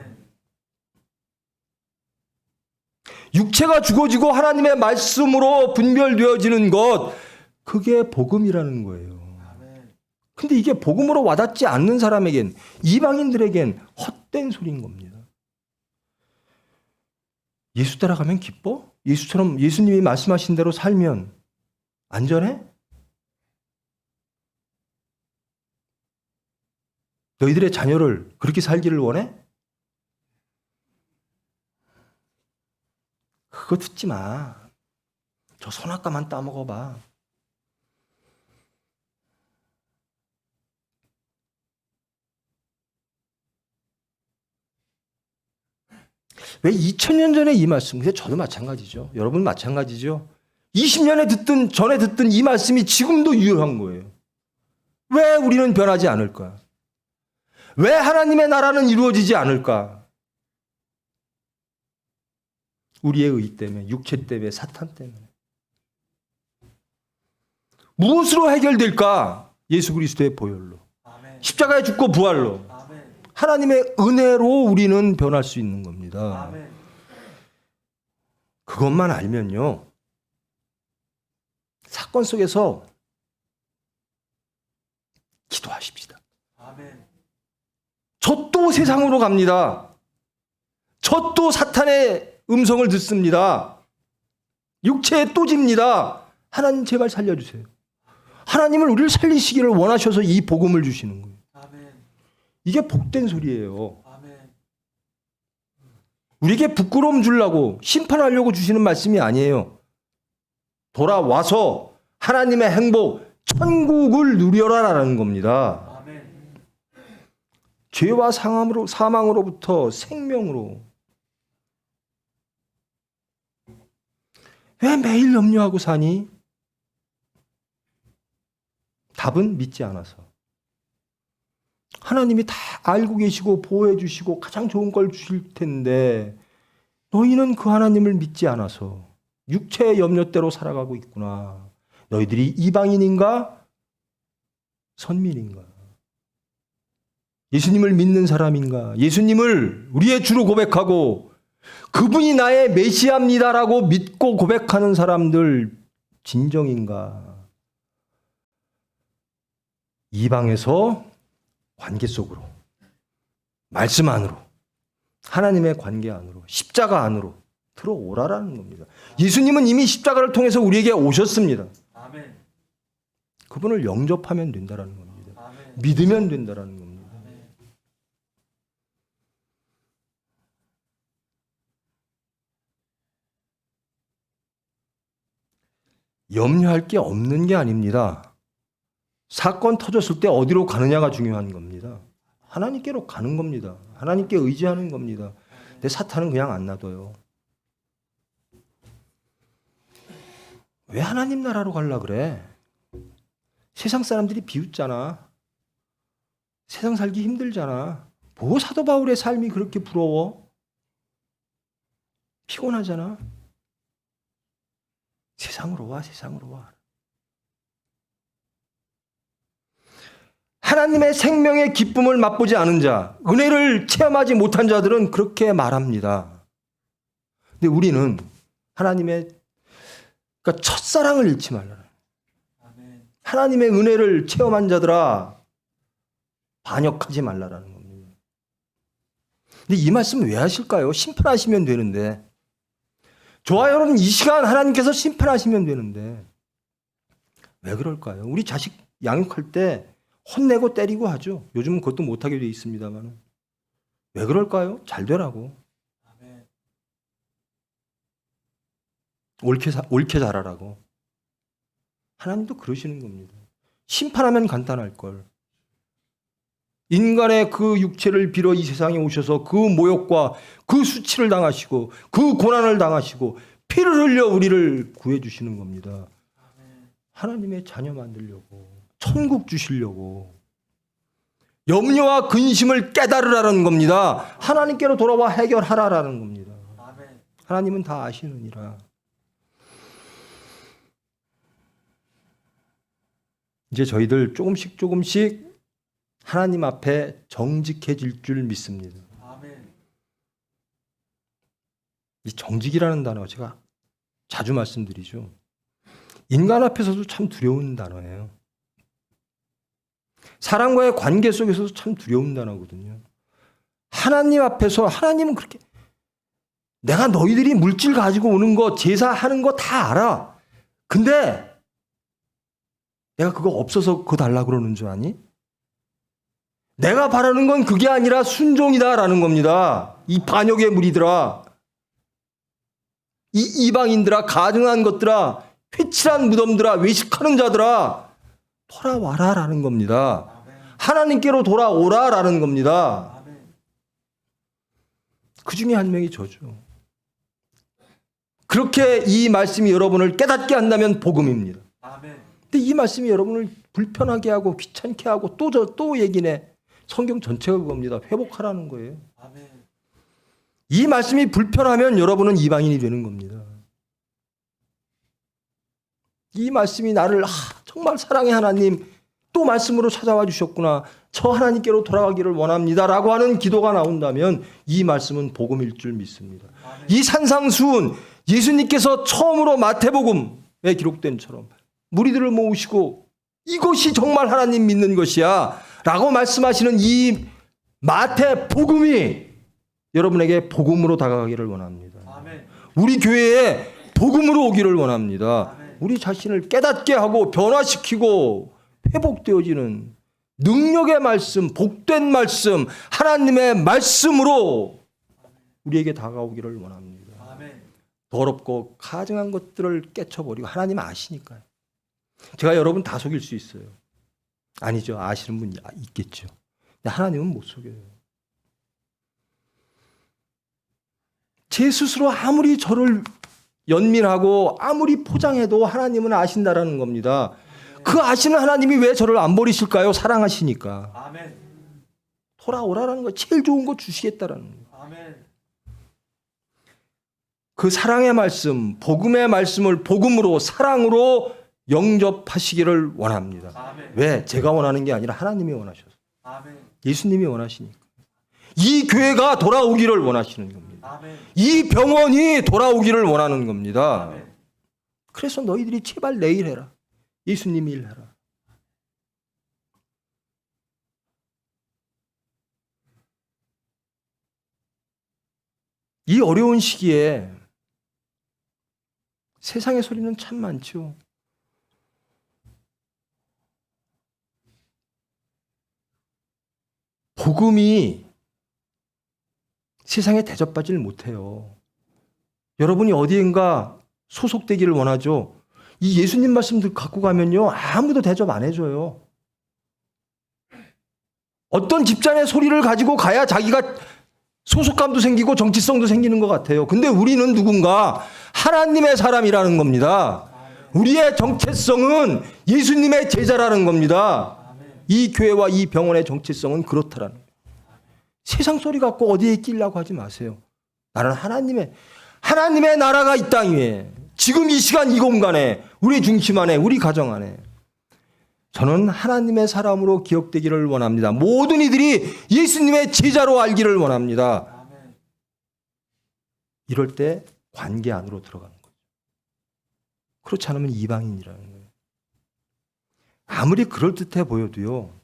육체가 죽어지고 하나님의 말씀으로 분별되어지는 것, 그게 복음이라는 거예요. 근데 이게 복음으로 와닿지 않는 사람에겐, 이방인들에겐 헛된 소리인 겁니다. 예수 따라가면 기뻐? 예수처럼 예수님이 말씀하신 대로 살면 안전해? 너희들의 자녀를 그렇게 살기를 원해? 그거 듣지 마. 저 선악과만 따먹어봐. 왜 2000년 전에 이 말씀, 근데 저도 마찬가지죠. 여러분 마찬가지죠. 20년에 전에 듣던 이 말씀이 지금도 유효한 거예요. 왜 우리는 변하지 않을까? 왜 하나님의 나라는 이루어지지 않을까? 우리의 의 때문에, 육체 때문에, 사탄 때문에. 무엇으로 해결될까? 예수 그리스도의 보혈로. 십자가에 죽고 부활로. 하나님의 은혜로 우리는 변할 수 있는 겁니다. 그것만 알면요. 사건 속에서 기도하십시다. 저 또 세상으로 갑니다. 저 또 사탄의 음성을 듣습니다. 육체에 또 집니다. 하나님 제발 살려주세요. 하나님을 우리를 살리시기를 원하셔서 이 복음을 주시는 거예요. 이게 복된 소리예요. 우리에게 부끄러움 주려고 심판하려고 주시는 말씀이 아니에요. 돌아와서 하나님의 행복, 천국을 누려라라는 겁니다. 죄와 사망으로부터 생명으로. 왜 매일 염려하고 사니? 답은 믿지 않아서. 하나님이 다 알고 계시고 보호해 주시고 가장 좋은 걸 주실 텐데 너희는 그 하나님을 믿지 않아서 육체의 염려대로 살아가고 있구나. 너희들이 이방인인가? 선민인가? 예수님을 믿는 사람인가? 예수님을 우리의 주로 고백하고 그분이 나의 메시아입니다라고 믿고 고백하는 사람들 진정인가? 이방에서 관계 속으로, 말씀 안으로, 하나님의 관계 안으로, 십자가 안으로 들어오라라는 겁니다. 예수님은 이미 십자가를 통해서 우리에게 오셨습니다. 그분을 영접하면 된다라는 겁니다. 믿으면 된다라는 겁니다. 염려할 게 없는 게 아닙니다. 사건 터졌을 때 어디로 가느냐가 중요한 겁니다. 하나님께로 가는 겁니다. 하나님께 의지하는 겁니다. 근데 사탄은 그냥 안 놔둬요. 왜 하나님 나라로 가려고 그래? 세상 사람들이 비웃잖아. 세상 살기 힘들잖아. 뭐 사도 바울의 삶이 그렇게 부러워? 피곤하잖아. 세상으로 와, 세상으로 와. 하나님의 생명의 기쁨을 맛보지 않은 자, 은혜를 체험하지 못한 자들은 그렇게 말합니다. 근데 우리는 하나님의 그러니까 첫사랑을 잃지 말라. 하나님의 은혜를 체험한 자들아, 반역하지 말라라는 겁니다. 근데 이 말씀 왜 하실까요? 심판하시면 되는데. 저와 여러분 이 시간 하나님께서 심판하시면 되는데 왜 그럴까요? 우리 자식 양육할 때 혼내고 때리고 하죠. 요즘은 그것도 못하게 돼 있습니다만 왜 그럴까요? 잘 되라고. 옳게 자라라고. 하나님도 그러시는 겁니다. 심판하면 간단할 걸. 인간의 그 육체를 빌어 이 세상에 오셔서 그 모욕과 그 수치를 당하시고 그 고난을 당하시고 피를 흘려 우리를 구해주시는 겁니다. 하나님의 자녀 만들려고, 천국 주시려고. 염려와 근심을 깨달으라는 겁니다. 하나님께로 돌아와 해결하라라는 겁니다. 하나님은 다 아시느니라. 이제 저희들 조금씩 하나님 앞에 정직해질 줄 믿습니다. 이 정직이라는 단어 제가 자주 말씀드리죠. 인간 앞에서도 참 두려운 단어예요. 사람과의 관계 속에서도 참 두려운 단어거든요. 하나님 앞에서 하나님은 그렇게 내가 너희들이 물질 가지고 오는 거 제사하는 거 다 알아. 근데 내가 그거 없어서 그거 달라고 그러는 줄 아니? 내가 바라는 건 그게 아니라 순종이다라는 겁니다. 이 반역의 무리들아, 이 이방인들아, 가증한 것들아, 회칠한 무덤들아, 외식하는 자들아, 돌아와라라는 겁니다. 하나님께로 돌아오라라는 겁니다. 그 중에 한 명이 저죠. 그렇게 이 말씀이 여러분을 깨닫게 한다면 복음입니다. 근데 이 말씀이 여러분을 불편하게 하고 귀찮게 하고 또 얘기네. 성경 전체가 그겁니다. 회복하라는 거예요. 이 말씀이 불편하면 여러분은 이방인이 되는 겁니다. 이 말씀이 나를 정말 사랑의 하나님 또 말씀으로 찾아와 주셨구나. 저 하나님께로 돌아가기를 원합니다라고 하는 기도가 나온다면 이 말씀은 복음일 줄 믿습니다. 이 산상수훈 예수님께서 처음으로 마태복음에 기록된 처럼 무리들을 모으시고 이것이 정말 하나님 믿는 것이야 라고 말씀하시는 이 마태복음이 여러분에게 복음으로 다가가기를 원합니다. 우리 교회에 복음으로 오기를 원합니다. 우리 자신을 깨닫게 하고 변화시키고 회복되어지는 능력의 말씀, 복된 말씀, 하나님의 말씀으로 우리에게 다가오기를 원합니다. 더럽고 가증한 것들을 깨쳐버리고 하나님 아시니까요. 제가 여러분 다 속일 수 있어요. 아니죠. 아시는 분이 있겠죠. 근데 하나님은 못 속여요. 제 스스로 아무리 저를 연민하고 아무리 포장해도 하나님은 아신다라는 겁니다. 그 아시는 하나님이 왜 저를 안 버리실까요? 사랑하시니까. 돌아오라라는 거 제일 좋은 거 주시겠다라는 거예요. 그 사랑의 말씀, 복음의 말씀을 복음으로 사랑으로 영접하시기를 원합니다. 왜? 제가 원하는 게 아니라 하나님이 원하셔서. 예수님이 원하시니까. 이 교회가 돌아오기를 원하시는 겁니다. 이 병원이 돌아오기를 원하는 겁니다. 그래서 너희들이 제발 내일 해라. 예수님이 일해라. 이 어려운 시기에 세상의 소리는 참 많죠. 복음이 세상에 대접받지를 못해요. 여러분이 어디인가 소속되기를 원하죠. 이 예수님 말씀들 갖고 가면요 아무도 대접 안 해줘요. 어떤 집단의 소리를 가지고 가야 자기가 소속감도 생기고 정치성도 생기는 것 같아요. 근데 우리는 누군가 하나님의 사람이라는 겁니다. 우리의 정체성은 예수님의 제자라는 겁니다. 이 교회와 이 병원의 정체성은 그렇다라는 거예요. 세상 소리 갖고 어디에 끼려고 하지 마세요. 나는 하나님의 나라가 이 땅 위에 지금 이 시간 이 공간에 우리 중심 안에 우리 가정 안에 저는 하나님의 사람으로 기억되기를 원합니다. 모든 이들이 예수님의 제자로 알기를 원합니다. 이럴 때 관계 안으로 들어가는 거죠. 그렇지 않으면 이방인이라는 거예요. 아무리 그럴듯해 보여도요.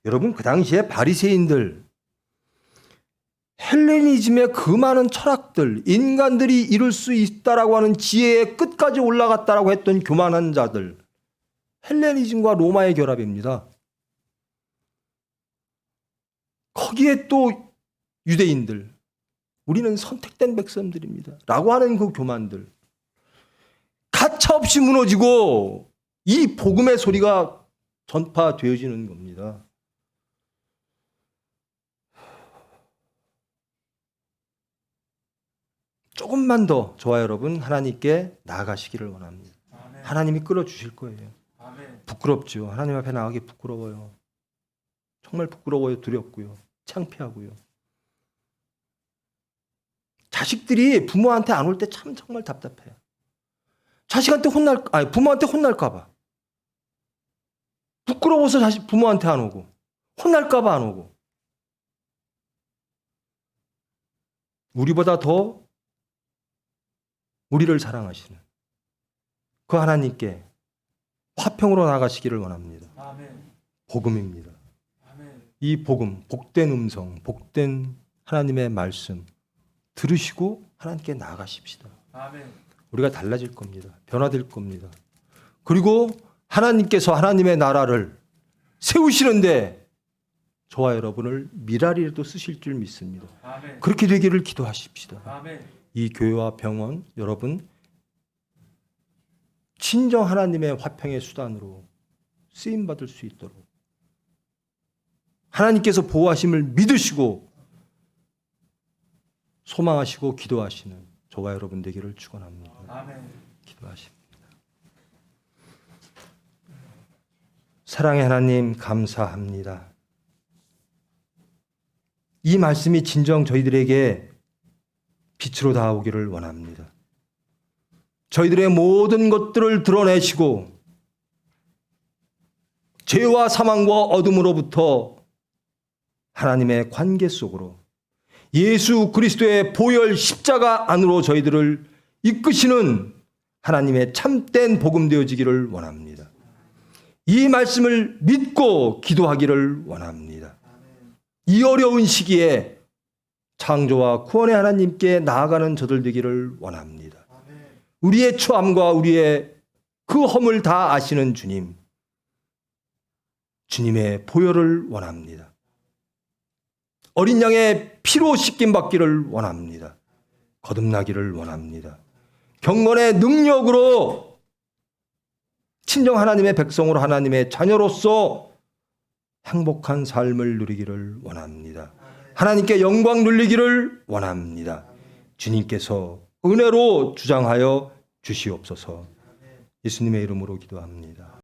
여러분 그 당시에 바리새인들 헬레니즘의 그 많은 철학들, 인간들이 이룰 수 있다라고 하는 지혜의 끝까지 올라갔다라고 했던 교만한 자들, 헬레니즘과 로마의 결합입니다. 거기에 또 유대인들, 우리는 선택된 백성들입니다. 라고 하는 그 교만들, 가차없이 무너지고 이 복음의 소리가 전파되어지는 겁니다. 조금만 더 저와 여러분 하나님께 나아가시기를 원합니다. 하나님이 끌어주실 거예요. 부끄럽죠. 하나님 앞에 나가기 부끄러워요. 정말 부끄러워요. 두렵고요. 창피하고요. 자식들이 부모한테 안 올 때 참 정말 답답해요. 자식한테 부모한테 혼날까 봐. 부끄러워서 부모한테 안 오고 혼날까 봐 안 오고. 우리보다 더 우리를 사랑하시는 그 하나님께 화평으로 나가시기를 원합니다. 복음입니다. 이 복음, 복된 음성, 복된 하나님의 말씀 들으시고 하나님께 나아가십시다. 우리가 달라질 겁니다. 변화될 겁니다. 그리고 하나님께서 하나님의 나라를 세우시는데 저와 여러분을 미랄이라도 쓰실 줄 믿습니다. 아멘. 그렇게 되기를 기도하십시다. 아멘. 이 교회와 병원 여러분 친정 하나님의 화평의 수단으로 쓰임 받을 수 있도록 하나님께서 보호하심을 믿으시고 소망하시고 기도하시는 저와 여러분 되기를 축원합니다. 아멘. 기도하십니다. 사랑의 하나님 감사합니다. 이 말씀이 진정 저희들에게 빛으로 다가오기를 원합니다. 저희들의 모든 것들을 드러내시고 죄와 사망과 어둠으로부터 하나님의 관계 속으로 예수 그리스도의 보혈 십자가 안으로 저희들을 이끄시는 하나님의 참된 복음 되어지기를 원합니다. 이 말씀을 믿고 기도하기를 원합니다. 이 어려운 시기에 창조와 구원의 하나님께 나아가는 저들 되기를 원합니다. 우리의 처함과 우리의 그 허물 다 아시는 주님, 주님의 보혈을 원합니다. 어린 양의 피로 씻김 받기를 원합니다. 거듭나기를 원합니다. 경건의 능력으로 친정 하나님의 백성으로 하나님의 자녀로서 행복한 삶을 누리기를 원합니다. 하나님께 영광 누리기를 원합니다. 주님께서 은혜로 주장하여 주시옵소서. 예수님의 이름으로 기도합니다.